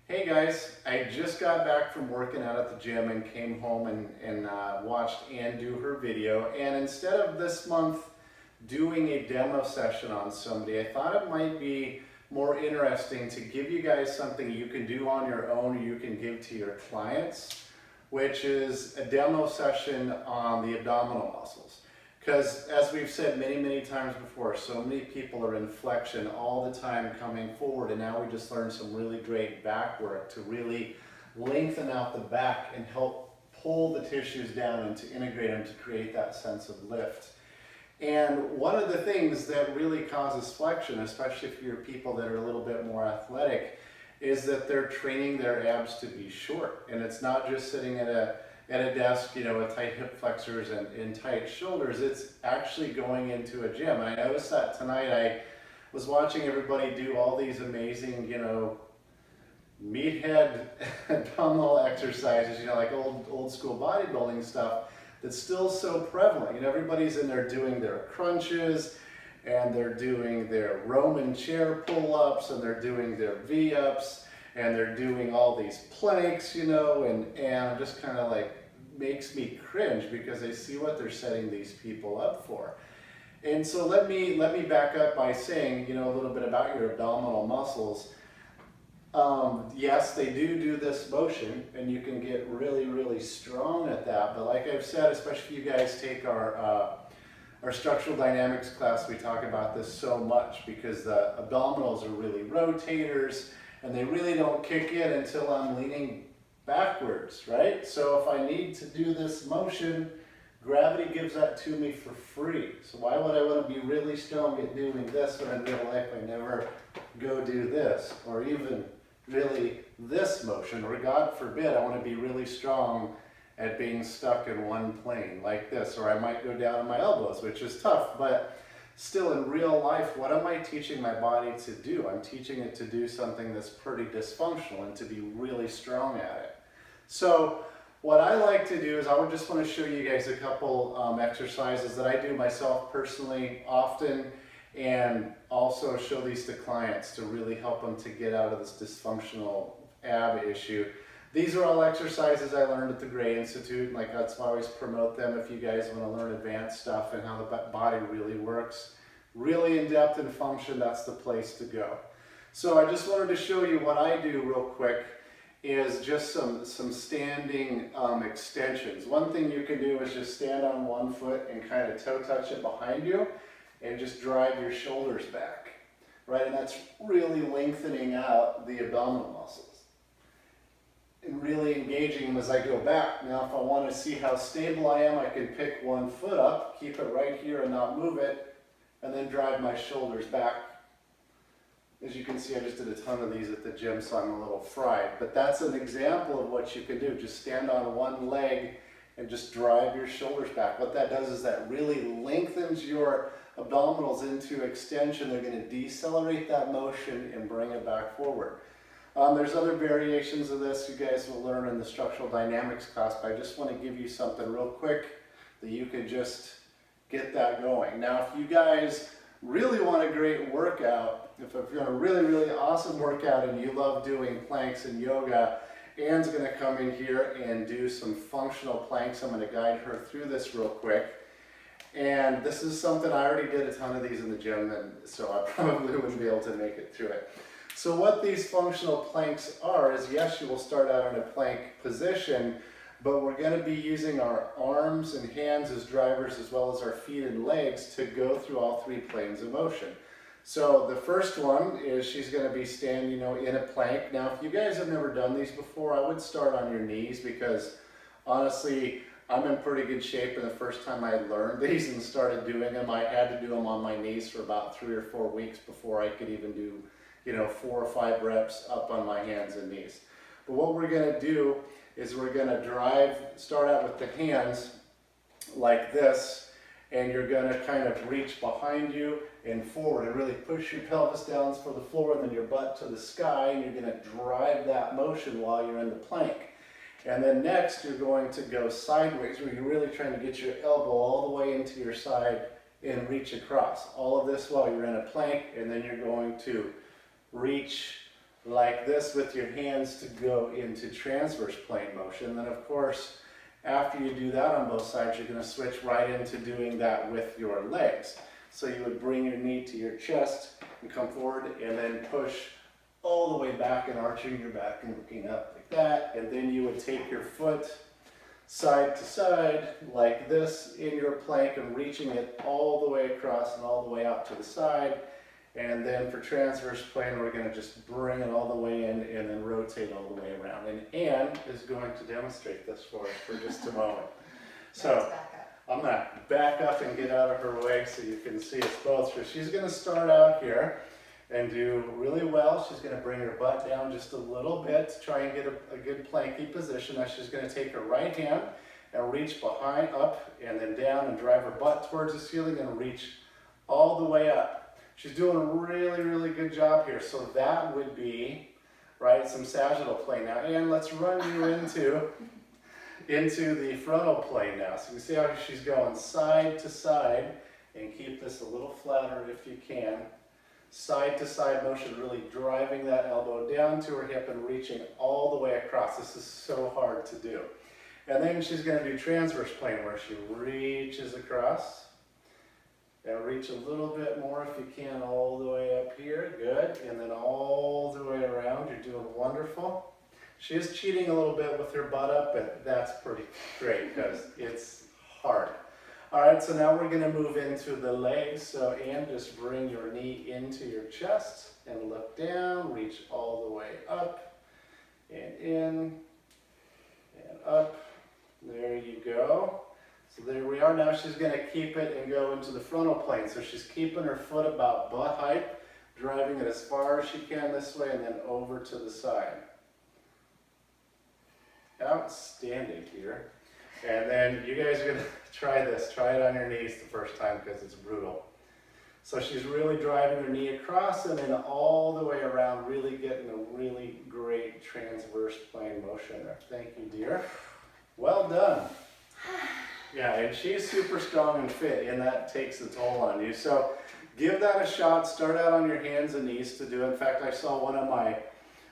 Hey guys, I just got back from working out at the gym and came home and watched Ann do her video. And instead of this month doing a demo session on somebody, I thought it might be more interesting to give you guys something you can do on your own or you can give to your clients, which is a demo session on the abdominal muscles. Because as we've said many times before, so many people are in flexion all the time coming forward, and now we just learned some really great back work to really lengthen out the back and help pull the tissues down and to integrate them to create that sense of lift. And one of the things that really causes flexion, especially if you're people that are a little bit more athletic, is that they're training their abs to be short. And it's not just sitting at a desk, you know, with tight hip flexors and tight shoulders. It's actually going into a gym. And I noticed that tonight. I was watching everybody do all these amazing, you know, meathead abdominal exercises, you know, like old school bodybuilding stuff that's still so prevalent. You know, everybody's in there doing their crunches, and they're doing their Roman chair pull-ups, and they're doing their V-ups, and they're doing all these planks, you know, and just kind of like makes me cringe because I see what they're setting these people up for. And so let me back up by saying, you know, a little bit about your abdominal muscles. Yes, they do this motion, and you can get really strong at that. But like I've said, especially if you guys take our structural dynamics class, we talk about this so much because the abdominals are really rotators, and they really don't kick in until I'm leaning backwards, right? So if I need to do this motion, gravity gives that to me for free. So why would I want to be really strong at doing this when in real life I never go do this, or even really this motion, or God forbid, I want to be really strong at being stuck in one plane like this, or I might go down on my elbows, which is tough, but still in real life, what am I teaching my body to do? I'm teaching it to do something that's pretty dysfunctional and to be really strong at it. So what I like to do is I would just want to show you guys a couple exercises that I do myself personally often, and also show these to clients to really help them to get out of this dysfunctional ab issue. These are all exercises I learned at the Gray Institute, like that's why I always promote them if you guys want to learn advanced stuff and how the body really works. Really in depth and function, that's the place to go. So I just wanted to show you what I do real quick is just some standing extensions. One thing you can do is just stand on one foot and kind of toe touch it behind you and just drive your shoulders back, right? And that's really lengthening out the abdominal muscles and really engaging them as I go back. Now, if I want to see how stable I am, I can pick one foot up, keep it right here and not move it, and then drive my shoulders back. As you can see, I just did a ton of these at the gym, so I'm a little fried. But that's an example of what you can do. Just stand on one leg and just drive your shoulders back. What that does is that really lengthens your abdominals into extension. They're going to decelerate that motion and bring it back forward. There's other variations of this you guys will learn in the structural dynamics class, but I just want to give you something real quick that you can just get that going. Now, if you guys really want a great workout, if you're in a really awesome workout and you love doing planks and yoga, Ann's going to come in here and do some functional planks. I'm going to guide her through this real quick. And this is something I already did a ton of these in the gym, and so I probably wouldn't be able to make it through it. So what these functional planks are is, yes, you will start out in a plank position, but we're going to be using our arms and hands as drivers as well as our feet and legs to go through all three planes of motion. So the first one is she's going to be standing, you know, in a plank. Now, if you guys have never done these before, I would start on your knees because honestly, I'm in pretty good shape, and the first time I learned these and started doing them, I had to do them on my knees for about 3 or 4 weeks before I could even do, you know, 4 or 5 reps up on my hands and knees. But what we're going to do is we're going to start out with the hands like this, and you're going to kind of reach behind you and forward and really push your pelvis down for the floor and then your butt to the sky, and you're going to drive that motion while you're in the plank. And then next you're going to go sideways, where you're really trying to get your elbow all the way into your side and reach across. All of this while you're in a plank, and then you're going to reach like this with your hands to go into transverse plane motion. Then of course, after you do that on both sides, you're going to switch right into doing that with your legs. So you would bring your knee to your chest and come forward and then push all the way back and arching your back and looking up like that. And then you would take your foot side to side like this in your plank and reaching it all the way across and all the way out to the side. And then for transverse plane, we're going to just bring it all the way in and then rotate all the way around. And Anne is going to demonstrate this for us for just a moment. So I'm going to back up and get out of her way so you can see us both. So she's going to start out here and do really well. She's going to bring her butt down just a little bit to try and get a good planky position. Now she's going to take her right hand and reach behind, up, and then down and drive her butt towards the ceiling and reach all the way up. She's doing a really, really good job here. So that would be, right, some sagittal plane. Now, Anne, let's run you into the frontal plane now. So you can see how she's going side to side, and keep this a little flatter if you can. Side to side motion, really driving that elbow down to her hip and reaching all the way across. This is so hard to do. And then she's going to do transverse plane where she reaches across. And reach a little bit more if you can all the way up here. Good. And then all the way around. You're doing wonderful. She is cheating a little bit with her butt up, but that's pretty great because it's hard. All right, so now we're going to move into the legs. So Anne, just bring your knee into your chest and look down. Reach all the way up and in and up. There you go. So there we are. Now she's going to keep it and go into the frontal plane. So she's keeping her foot about butt height, driving it as far as she can this way and then over to the side. Outstanding here. And then you guys are going to try this. Try it on your knees the first time because it's brutal. So she's really driving her knee across and then all the way around, really getting a really great transverse plane motion there. Thank you, dear. Well done. Yeah, and she's super strong and fit, and that takes a toll on you. So give that a shot. Start out on your hands and knees to do it. In fact, I saw one of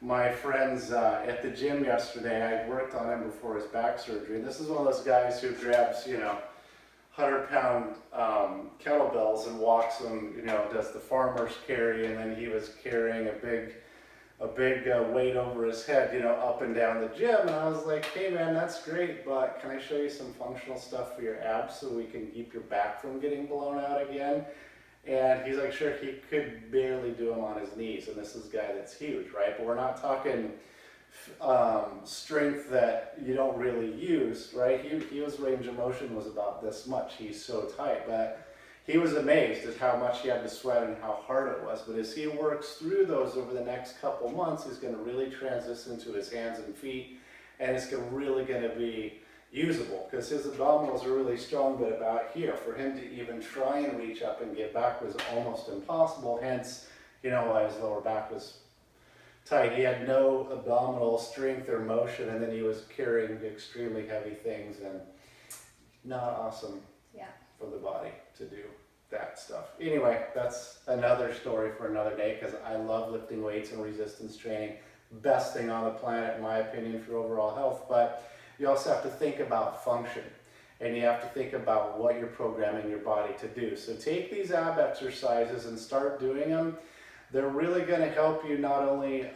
my friends at the gym yesterday. I worked on him before his back surgery. And this is one of those guys who grabs, 100-pound kettlebells and walks them, does the farmer's carry, and then he was carrying a big weight over his head, up and down the gym. And I was like, hey man, that's great, but can I show you some functional stuff for your abs so we can keep your back from getting blown out again? And he's like, sure. He could barely do them on his knees, and this is a guy that's huge, right? But we're not talking strength that you don't really use, right? His range of motion was about this much. He's so tight, but he was amazed at how much he had to sweat and how hard it was. But as he works through those over the next couple months, he's going to really transition to his hands and feet, and it's really going to be usable because his abdominals are really strong, but about here. For him to even try and reach up and get back was almost impossible, hence, why his lower back was tight. He had no abdominal strength or motion, and then he was carrying extremely heavy things, and not awesome. Yeah. For the body to do that stuff. Anyway, that's another story for another day because I love lifting weights and resistance training. Best thing on the planet, in my opinion, for overall health. But you also have to think about function, and you have to think about what you're programming your body to do. So take these ab exercises and start doing them. They're really going to help you not only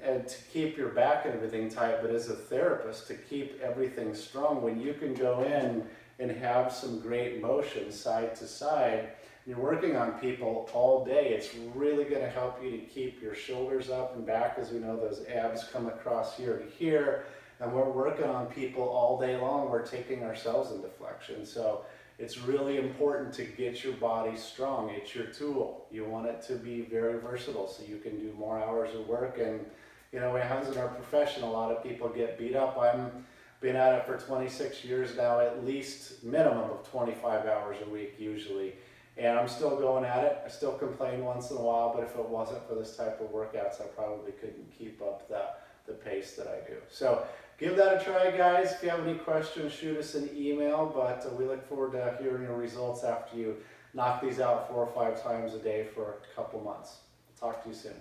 and to keep your back and everything tight, but as a therapist to keep everything strong. When you can go in and have some great motion side to side, you're working on people all day, it's really going to help you to keep your shoulders up and back. As we know, those abs come across here to here, and we're working on people all day long. We're taking ourselves into flexion. So it's really important to get your body strong. It's your tool. You want it to be very versatile so you can do more hours of work. And when it comes in our profession, a lot of people get beat up. I'm been at it for 26 years now, at least minimum of 25 hours a week usually. And I'm still going at it. I still complain once in a while, but if it wasn't for this type of workouts, I probably couldn't keep up the pace that I do. So give that a try, guys. If you have any questions, shoot us an email, but we look forward to hearing your results after you knock these out 4 or 5 times a day for a couple months. Talk to you soon.